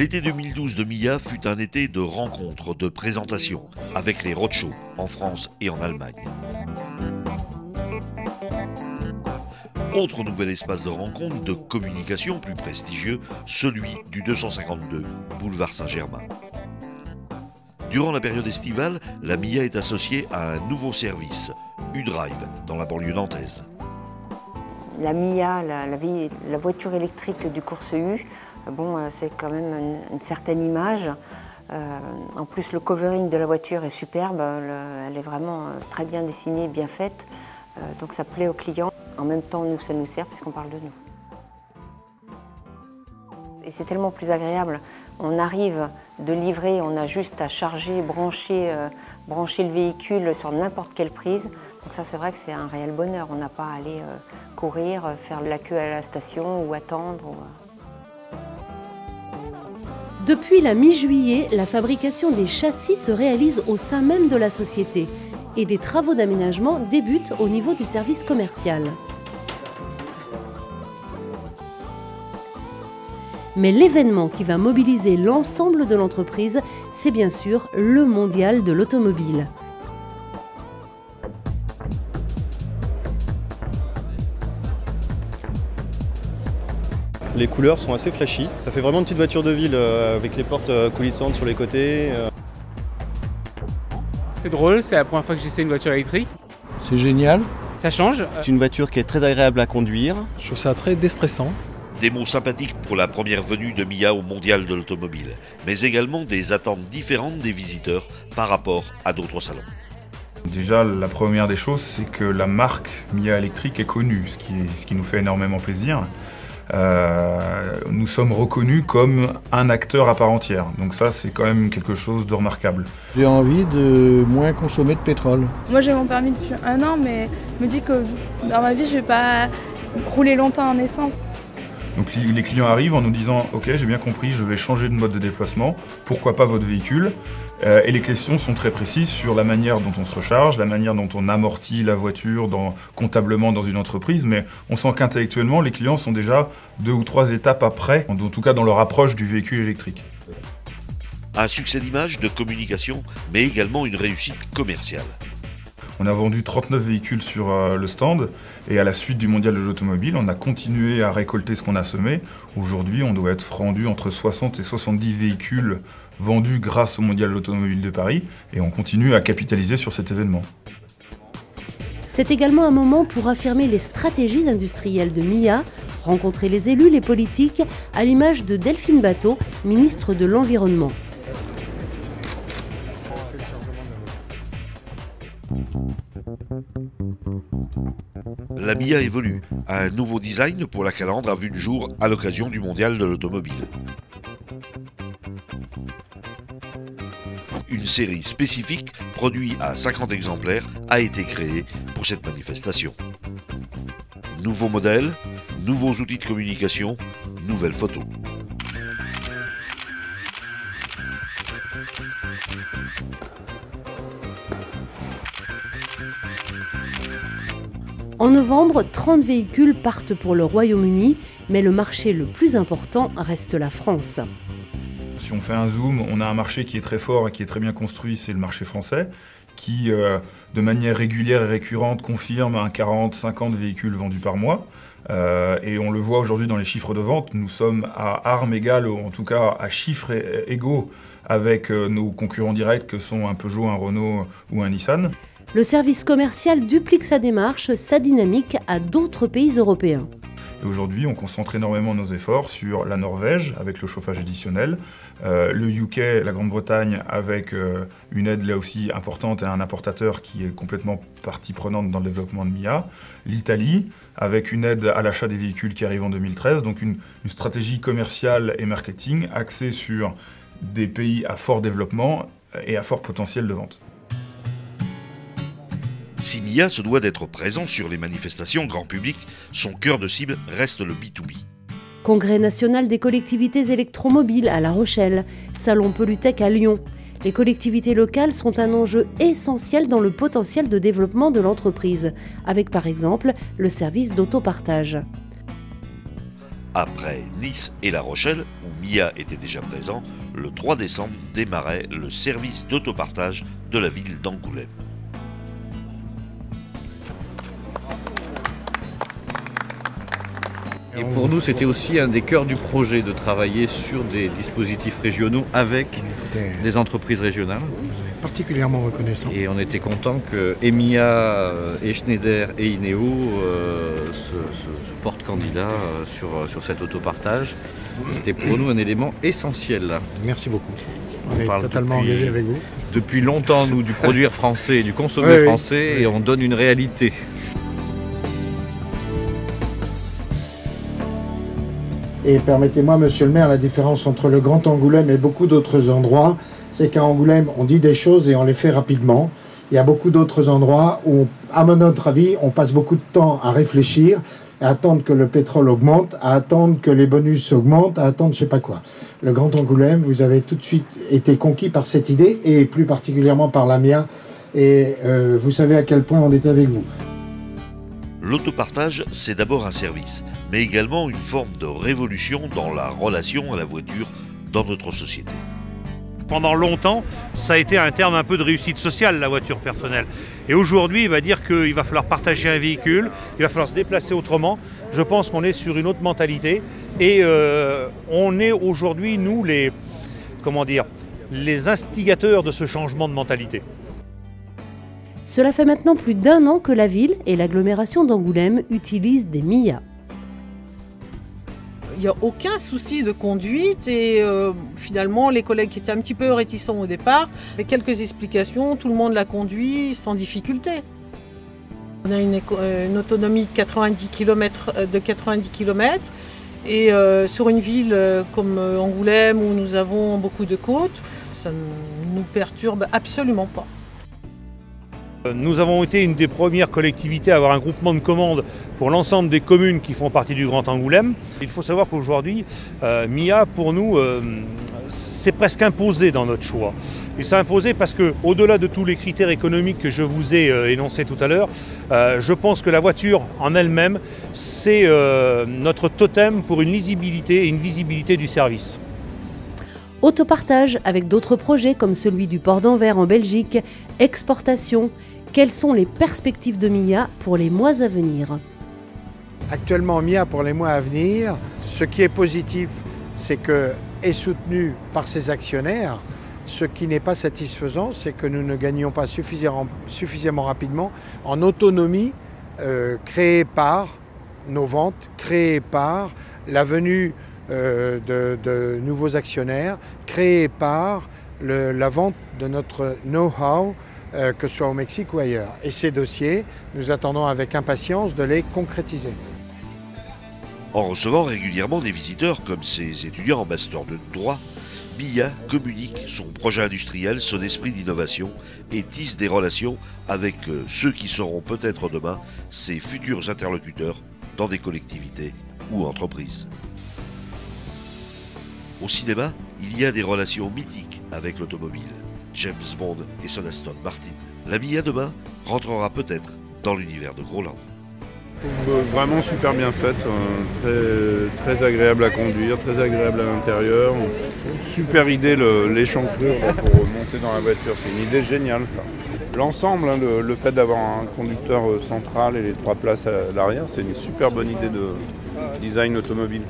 L'été 2012 de MIA fut un été de rencontres, de présentations, avec les roadshows en France et en Allemagne. Autre nouvel espace de rencontre, de communication plus prestigieux, celui du 252, boulevard Saint-Germain. Durant la période estivale, la MIA est associée à un nouveau service, U-Drive, dans la banlieue nantaise. La MIA, la voiture électrique du course U, bon, c'est quand même une certaine image. En plus, le covering de la voiture est superbe, elle est vraiment très bien dessinée, bien faite. Donc ça plaît aux clients. En même temps, nous, ça nous sert puisqu'on parle de nous. Et c'est tellement plus agréable. On arrive de livrer, on a juste à charger, brancher le véhicule sur n'importe quelle prise. Donc ça, c'est vrai que c'est un réel bonheur. On n'a pas à aller courir, faire de la queue à la station ou attendre. Depuis la mi-juillet, la fabrication des châssis se réalise au sein même de la société et des travaux d'aménagement débutent au niveau du service commercial. Mais l'événement qui va mobiliser l'ensemble de l'entreprise, c'est bien sûr le mondial de l'automobile. Les couleurs sont assez flashy, ça fait vraiment une petite voiture de ville avec les portes coulissantes sur les côtés. C'est drôle, c'est la première fois que j'essaie une voiture électrique. C'est génial. Ça change. C'est une voiture qui est très agréable à conduire. Je trouve ça très déstressant. Des mots sympathiques pour la première venue de MIA au mondial de l'automobile, mais également des attentes différentes des visiteurs par rapport à d'autres salons. Déjà, la première des choses, c'est que la marque MIA électrique est connue, ce qui nous fait énormément plaisir. Nous sommes reconnus comme un acteur à part entière, donc ça c'est quand même quelque chose de remarquable. J'ai envie de moins consommer de pétrole. Moi j'ai mon permis depuis 1 an, mais je me dis que dans ma vie je vais pas rouler longtemps en essence. Donc les clients arrivent en nous disant « Ok, j'ai bien compris, je vais changer de mode de déplacement, pourquoi pas votre véhicule ?» Et les questions sont très précises sur la manière dont on se recharge, la manière dont on amortit la voiture comptablement dans une entreprise, mais on sent qu'intellectuellement, les clients sont déjà 2 ou 3 étapes après, en tout cas dans leur approche du véhicule électrique. Un succès d'image, de communication, mais également une réussite commerciale. On a vendu 39 véhicules sur le stand et à la suite du mondial de l'automobile, on a continué à récolter ce qu'on a semé. Aujourd'hui, on doit être rendu entre 60 et 70 véhicules vendus grâce au mondial de l'automobile de Paris et on continue à capitaliser sur cet événement. C'est également un moment pour affirmer les stratégies industrielles de MIA, rencontrer les élus, les politiques, à l'image de Delphine Batho, ministre de l'Environnement. La MIA évolue. Un nouveau design pour la calandre a vu le jour à l'occasion du mondial de l'automobile. Une série spécifique, produite à 50 exemplaires, a été créée pour cette manifestation. Nouveaux modèles, nouveaux outils de communication, nouvelles photos. En novembre, 30 véhicules partent pour le Royaume-Uni, mais le marché le plus important reste la France. Si on fait un zoom, on a un marché qui est très fort et qui est très bien construit, c'est le marché français, qui de manière régulière et récurrente confirme un 40-50 véhicules vendus par mois. Et on le voit aujourd'hui dans les chiffres de vente, nous sommes à armes égales, ou en tout cas à chiffres égaux avec nos concurrents directs que sont un Peugeot, un Renault ou un Nissan. Le service commercial duplique sa démarche, sa dynamique à d'autres pays européens. Et aujourd'hui, on concentre énormément nos efforts sur la Norvège, avec le chauffage additionnel, le UK, la Grande-Bretagne, avec une aide là aussi importante et un importateur qui est complètement partie prenante dans le développement de MIA, l'Italie, avec une aide à l'achat des véhicules qui arrive en 2013, donc une stratégie commerciale et marketing axée sur des pays à fort développement et à fort potentiel de vente. Si MIA se doit d'être présent sur les manifestations grand public, son cœur de cible reste le B2B. Congrès national des collectivités électromobiles à La Rochelle, Salon Polytech à Lyon. Les collectivités locales sont un enjeu essentiel dans le potentiel de développement de l'entreprise, avec par exemple le service d'autopartage. Après Nice et La Rochelle, où MIA était déjà présent, le 3 décembre démarrait le service d'autopartage de la ville d'Angoulême. Et pour nous, c'était aussi un des cœurs du projet de travailler sur des dispositifs régionaux avec des entreprises régionales. Particulièrement reconnaissant. Et on était content que EMIA et Schneider et INEO se portent candidats sur cet autopartage. C'était pour nous un élément essentiel. Merci beaucoup. On est totalement engagés avec vous. Depuis longtemps, nous, du produire français et du consommer français, et on donne une réalité. Et permettez-moi, monsieur le maire, la différence entre le Grand Angoulême et beaucoup d'autres endroits, c'est qu'à Angoulême, on dit des choses et on les fait rapidement. Il y a beaucoup d'autres endroits où, à notre avis, on passe beaucoup de temps à réfléchir, à attendre que le pétrole augmente, à attendre que les bonus augmentent, à attendre je sais pas quoi. Le Grand Angoulême, vous avez tout de suite été conquis par cette idée, et plus particulièrement par la MIA, et vous savez à quel point on est avec vous. L'autopartage, c'est d'abord un service, mais également une forme de révolution dans la relation à la voiture dans notre société. Pendant longtemps, ça a été un terme un peu de réussite sociale, la voiture personnelle. Et aujourd'hui, il va dire qu'il va falloir partager un véhicule, il va falloir se déplacer autrement. Je pense qu'on est sur une autre mentalité. Et on est aujourd'hui, nous, les instigateurs de ce changement de mentalité. Cela fait maintenant plus d'1 an que la ville et l'agglomération d'Angoulême utilisent des MIA. Il n'y a aucun souci de conduite et finalement les collègues qui étaient un petit peu réticents au départ, avec quelques explications, tout le monde l'a conduit sans difficulté. On a une autonomie de 90 km et sur une ville comme Angoulême où nous avons beaucoup de côtes, ça ne nous perturbe absolument pas. Nous avons été une des premières collectivités à avoir un groupement de commandes pour l'ensemble des communes qui font partie du Grand Angoulême. Il faut savoir qu'aujourd'hui, MIA, pour nous, c'est presque imposé dans notre choix. Il s'est imposé parce qu'au-delà de tous les critères économiques que je vous ai énoncés tout à l'heure, je pense que la voiture en elle-même, c'est notre totem pour une lisibilité et une visibilité du service. Autopartage avec d'autres projets comme celui du port d'Anvers en Belgique, exportation. Quelles sont les perspectives de MIA pour les mois à venir? Actuellement, MIA pour les mois à venir, ce qui est positif, c'est qu'elle est soutenue par ses actionnaires. Ce qui n'est pas satisfaisant, c'est que nous ne gagnons pas suffisamment rapidement en autonomie créée par nos ventes, créée par la venue de nouveaux actionnaires, créés par la vente de notre know-how, que ce soit au Mexique ou ailleurs. Et ces dossiers, nous attendons avec impatience de les concrétiser. En recevant régulièrement des visiteurs comme ces étudiants en master de droit, MIA communique son projet industriel, son esprit d'innovation et tisse des relations avec ceux qui seront peut-être demain ses futurs interlocuteurs dans des collectivités ou entreprises. Au cinéma, il y a des relations mythiques avec l'automobile. James Bond et son Aston Martin. La MIA demain rentrera peut-être dans l'univers de Groland. Vraiment super bien faite, très agréable à conduire, très agréable à l'intérieur. Super idée l'échancrure pour monter dans la voiture, c'est une idée géniale ça. L'ensemble, le fait d'avoir un conducteur central et les 3 places à l'arrière, c'est une super bonne idée de design automobile.